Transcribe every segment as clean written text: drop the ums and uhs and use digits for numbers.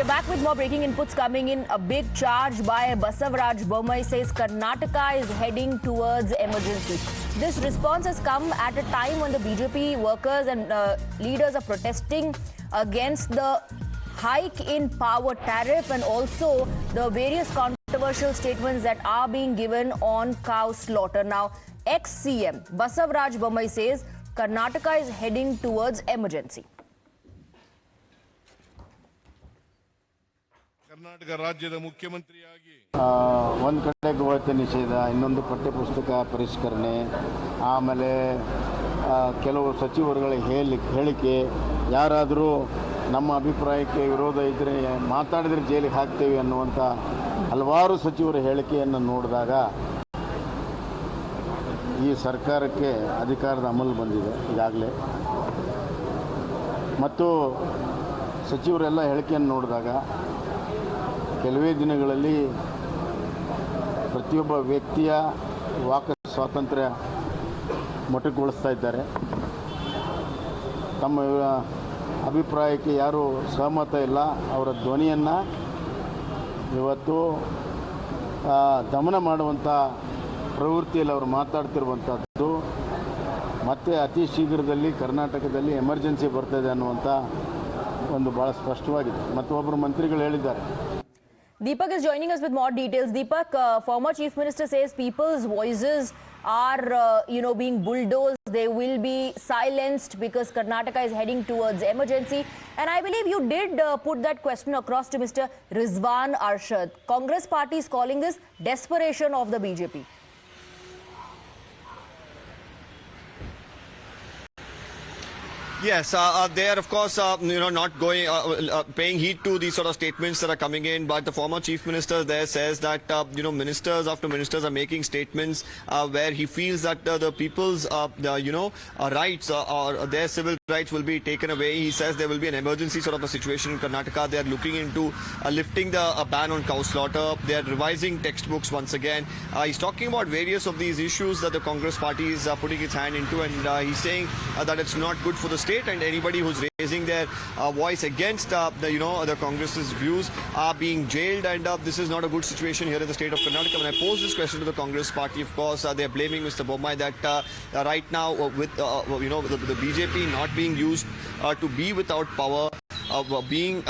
We're back with more breaking inputs coming in. A big charge by Basavaraj Bommai says Karnataka is heading towards emergency. This response has come at a time when the BJP workers and leaders are protesting against the hike in power tariff and also the various controversial statements that are being given on cow slaughter. Now, ex-CM Basavaraj Bommai says Karnataka is heading towards emergency. Karnataka ರಾಜ್ಯದ ಮುಖ್ಯಮಂತ್ರಿಯಾಗಿ ಒಂದು ಕಡೆ ಗೋಹತ್ಯೆ ನಿಷೇಧ, ಇನ್ನೊಂದು ಪಠ್ಯಪುಸ್ತಕ ಪರಿಷ್ಕರಣೆ, ಆಮೇಲೆ ಕೆಲವು ಸಚಿವರುಗಳ ಹೇಳಿಕೆ, ಯಾರಾದರೂ ನಮ್ಮ ಅಭಿಪ್ರಾಯಕ್ಕೆ ವಿರೋಧ ಇದ್ದರೆ ಮಾತಾಡಿದರೆ ಜೈಲಿಗೆ ಹಾಕ್ತೇವೆ ಅನ್ನುವಂಥ ಹಲವಾರು ಸಚಿವರ ಹೇಳಿಕೆಯನ್ನು ನೋಡಿದಾಗ ಈ ಸರ್ಕಾರಕ್ಕೆ ಅಧಿಕಾರದ ಅಮಲು ಬಂದಿದೆ ಈಗಾಗಲೇ. ಮತ್ತು ಸಚಿವರೆಲ್ಲ ಹೇಳಿಕೆಯನ್ನು ನೋಡಿದಾಗ ಕೆಲವೇ ದಿನಗಳಲ್ಲಿ ಪ್ರತಿಯೊಬ್ಬ ವ್ಯಕ್ತಿಯ ವಾಕ್ ಸ್ವಾತಂತ್ರ್ಯ ಮೊಟಕುಗೊಳಿಸ್ತಾ ಇದ್ದಾರೆ. ತಮ್ಮ ಅಭಿಪ್ರಾಯಕ್ಕೆ ಯಾರು ಸಹಮತ ಇಲ್ಲ ಅವರ ಧ್ವನಿಯನ್ನು ಇವತ್ತು ದಮನ ಮಾಡುವಂಥ ಪ್ರವೃತ್ತಿಯಲ್ಲಿ ಅವರು ಮಾತಾಡ್ತಿರುವಂಥದ್ದು. ಮತ್ತು ಅತಿ ಶೀಘ್ರದಲ್ಲಿ ಕರ್ನಾಟಕದಲ್ಲಿ ಎಮರ್ಜೆನ್ಸಿ ಬರ್ತದೆ ಅನ್ನುವಂಥ ಒಂದು ಭಾಳ ಸ್ಪಷ್ಟವಾಗಿದೆ. ಮತ್ತು ಒಬ್ಬರು ಮಂತ್ರಿಗಳು ಹೇಳಿದ್ದಾರೆ. Deepak is joining us with more details. Deepak, former Chief Minister says people's voices are, being bulldozed. They will be silenced because Karnataka is heading towards emergency. And I believe you did put that question across to Mr. Rizwan Arshad. Congress party is calling this desperation of the BJP. Yes, they are of course not going paying heed to these sort of statements that are coming in. But the former chief minister there says that ministers after ministers are making statements where he feels that the people's rights or their civil rights will be taken away. He says there will be an emergency sort of a situation in Karnataka. They are looking into lifting the ban on cow slaughter. They are revising textbooks once again. He's talking about various of these issues that the Congress party is putting its hand into, and he's saying that it's not good for the state. And anybody who's raising their voice against the Congress's views are being jailed, and this is not a good situation here in the state of Karnataka. When I pose this question to the Congress party, of course they are blaming Mr. Bommai that right now with the BJP not being used to be without power, being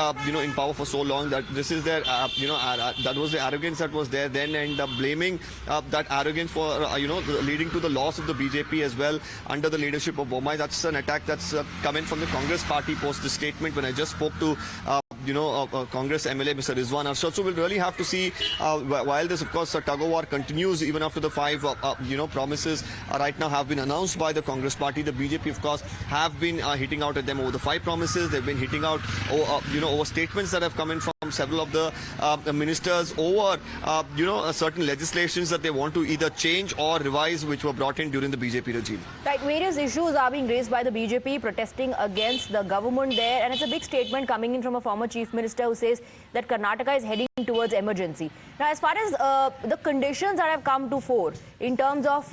in power for so long, that this is their that was the arrogance that was there then, and blaming that arrogance for leading to the loss of the BJP as well under the leadership of Bommai. That's an attack that's coming from the Congress party post this statement. When I just spoke to Congress MLA Mr. Rizwan Arshad. So we'll really have to see while this, of course, tug of war continues, even after the 5 promises right now have been announced by the Congress party. The BJP, of course, have been hitting out at them over the 5 promises. They've been hitting out over statements that have come in from several of the ministers over certain legislations that they want to either change or revise, which were brought in during the BJP regime. Right, various issues are being raised by the BJP protesting against the government there, and it's a big statement coming in from a former Chief Minister who says that Karnataka is heading towards emergency. Now, as far as the conditions that have come to fore in terms of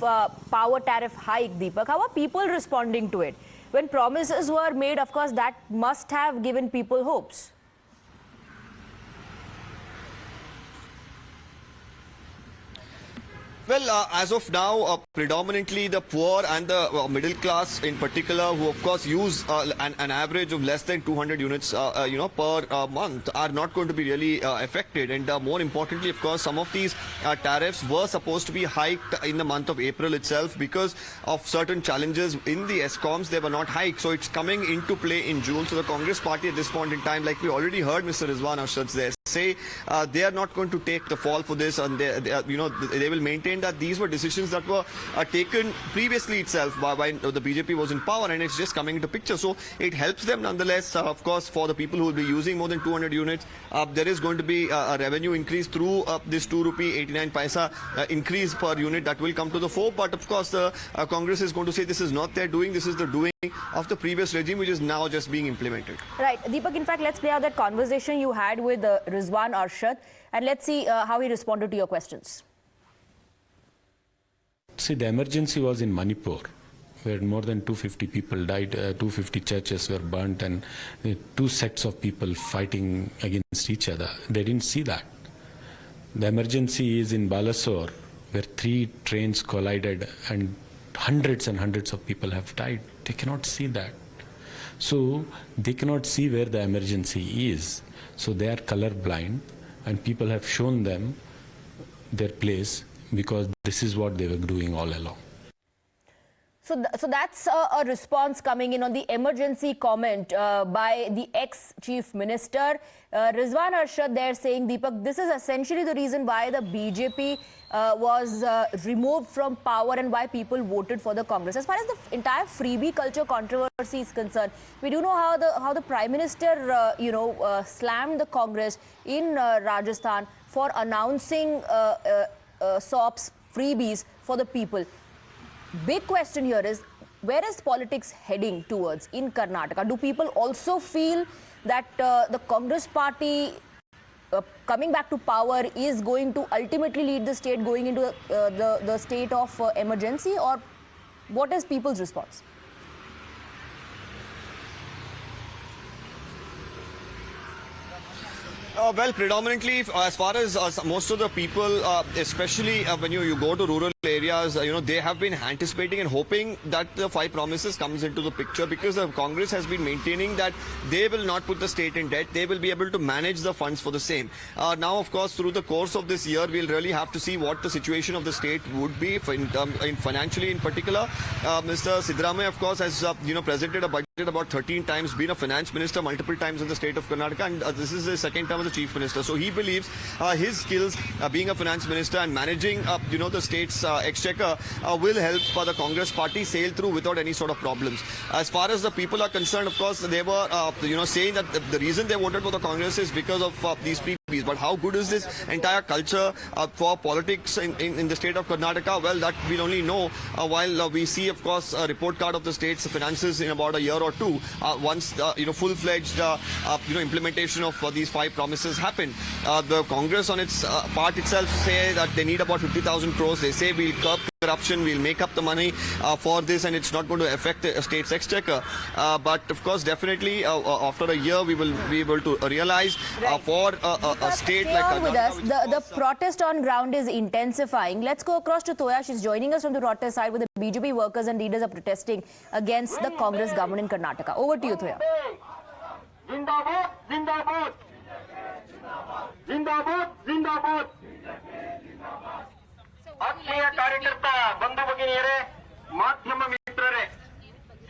power tariff hike, Deepak, how are people responding to it? When promises were made, of course, that must have given people hopes. Well, as of now, predominantly the poor and the middle class in particular, who of course use an average of less than 200 units, per month, are not going to be really affected. And more importantly, of course, some of these tariffs were supposed to be hiked in the month of April itself because of certain challenges in the ESCOMs. They were not hiked, so it's coming into play in June. So the Congress party at this point in time, like we already heard Mr. Rizwan Arshad there say, they are not going to take the fall for this, and they will maintain that these were decisions that were taken previously itself by the BJP was in power, and it's just coming into picture. So it helps them nonetheless. Of course, for the people who will be using more than 200 units, there is going to be a revenue increase through this 2 rupee 89 paisa increase per unit that will come to the fore. But of course, the Congress is going to say this is not their doing, this is the doing of the previous regime, which is now just being implemented. Right, Deepak, in fact, let's play out that conversation you had with Rizwan Arshad, and let's see how he responded to your questions. See, the emergency was in Manipur. where more than 250 people died, 250 churches were burnt, and two sets of people fighting against each other. They didn't see that. The emergency is in Balasore, where 3 trains collided and hundreds of people have died. They cannot see that. So they cannot see where the emergency is. So they are colorblind, and people have shown them their place because this is what they were doing all along. So that's a response coming in on the emergency comment by the ex-Chief Minister. Rizwan Arshad there saying, Deepak, this is essentially the reason why the BJP was removed from power and why people voted for the Congress. As far as the entire freebie culture controversy is concerned, we do know how the Prime Minister, slammed the Congress in Rajasthan for announcing SOPs, freebies for the people. Big question here is, where is politics heading towards in Karnataka? Do people also feel that the Congress party coming back to power is going to ultimately lead the state going into the state of emergency, or what is people's response? Well, predominantly, as far as most of the people, especially when you go to rural areas, they have been anticipating and hoping that the 5 promises comes into the picture, because the Congress has been maintaining that they will not put the state in debt. They will be able to manage the funds for the same. Now, of course, through the course of this year, we'll really have to see what the situation of the state would be in financially in particular. Mr. Siddaramaiah, of course, has presented a budget about 13 times, been a finance minister multiple times in the state of Karnataka, and this is his second term as a chief minister. So he believes his skills being a finance minister and managing the state's exchequer will help the Congress party sail through without any sort of problems. As far as the people are concerned, of course, they were saying that the reason they voted for the Congress is because of these freebies. But how good is this entire culture for politics in the state of Karnataka? Well, that we'll only know while we see, of course, a report card of the state's finances in about a year or two, once full-fledged implementation of these 5 promises happen. The Congress on its part itself say that they need about 50,000 crores. They say we'll curb corruption, we'll make up the money for this, and it's not going to affect the state's exchequer. But of course, definitely after a year, we will be able to realize for a state like Karnataka. The protest on ground is intensifying. Let's go across to Toya. She's joining us from the protest side, where the BJP workers and leaders are protesting against the Congress government in Karnataka. Over to you, Toya. Zindabad, Zindabad. Zindabad, Zindabad. ಆತ್ಮೀಯ ಕಾರ್ಯಕರ್ತ ಬಂಧು ಭಗಿನಿಯರೇ, ಮಾಧ್ಯಮ ಮಿತ್ರರೇ,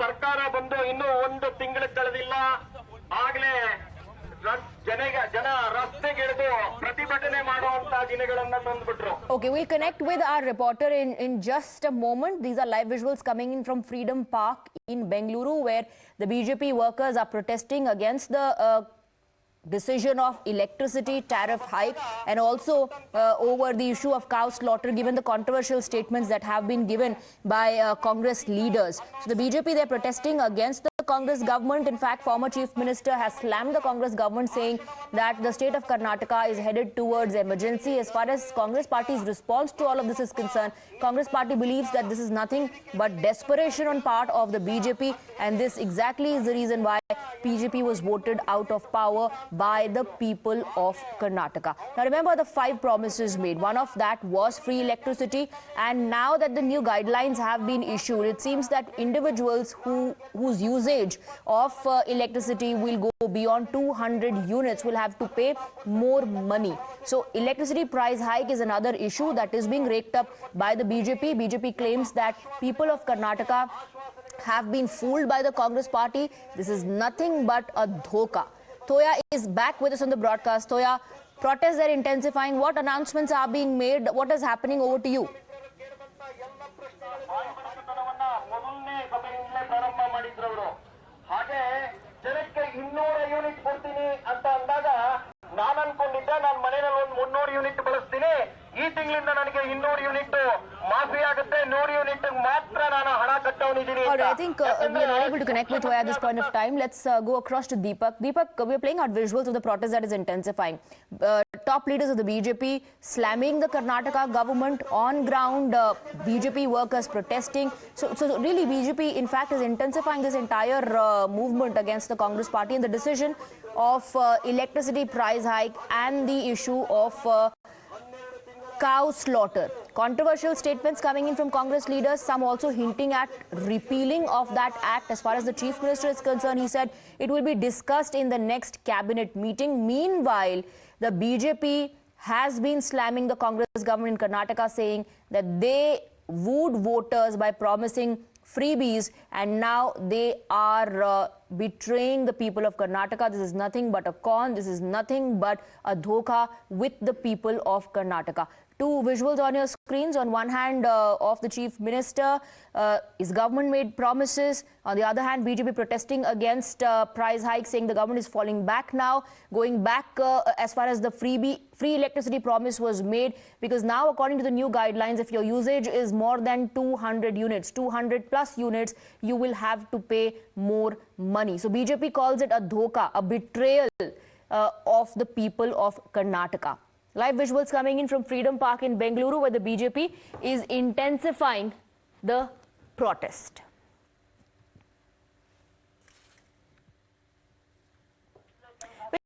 ಸರ್ಕಾರ ಬಂದು ಇನ್ನೂ 1 ತಿಂಗಳು ಕಳೆದಿಲ್ಲ, ಆಗಲೇ ಜನ ರಸ್ತೆಗಿಳಿದು ಪ್ರತಿಭಟನೆ ಮಾಡುವಂತ ದಿನಗಳನ್ನ ತಂದುಬಿಟ್ರು. Okay, we'll connect with our reporter in just a moment. These are live visuals coming in from Freedom Park in Bengaluru, where the BJP workers are protesting against the decision of electricity tariff hike, and also over the issue of cow slaughter, given the controversial statements that have been given by Congress leaders. So the BJP, they're protesting against the Congress government. In fact, former Chief Minister has slammed the Congress government, saying that the state of Karnataka is headed towards emergency. As far as Congress party's response to all of this is concerned, Congress party believes that this is nothing but desperation on part of the BJP, and this exactly is the reason why BJP was voted out of power by the people of Karnataka. Now remember the 5 promises made. One of that was free electricity, and now that the new guidelines have been issued, it seems that individuals whose usage of electricity will go beyond 200 units will have to pay more money. So electricity price hike is another issue that is being raked up by the BJP. BJP claims that people of Karnataka have been fooled by the Congress party. This is nothing but a dhokha. Toya is back with us on the broadcast. Toya, protests are intensifying. What announcements are being made? What is happening? Over to you. Alright, I think we are not able to connect with Toya at this point of time. Let's go across to Deepak. Deepak, we are playing out visuals of the protest that is intensifying. top leaders of the BJP slamming the Karnataka government. On ground, BJP workers protesting. So really BJP in fact is intensifying this entire movement against the Congress party, and the decision of electricity price hike and the issue of cow slaughter. Controversial statements coming in from Congress leaders, some also hinting at repealing of that act. As far as the Chief Minister is concerned, he said it will be discussed in the next cabinet meeting. Meanwhile, the BJP has been slamming the Congress government in Karnataka, saying that they wooed voters by promising freebies, and now they are betraying the people of Karnataka. This is nothing but a con. This is nothing but a dhokha with the people of Karnataka. Two visuals on your screens. On one hand, of the Chief Minister, his government made promises. On the other hand, BJP protesting against price hike, saying the government is falling back now, going back as far as the free electricity promise was made, because now according to the new guidelines, if your usage is more than 200 units, 200 plus units, you will have to pay more money. So BJP calls it a dhokha, a betrayal of the people of Karnataka. Live visuals coming in from Freedom Park in Bengaluru, where the BJP is intensifying the protest.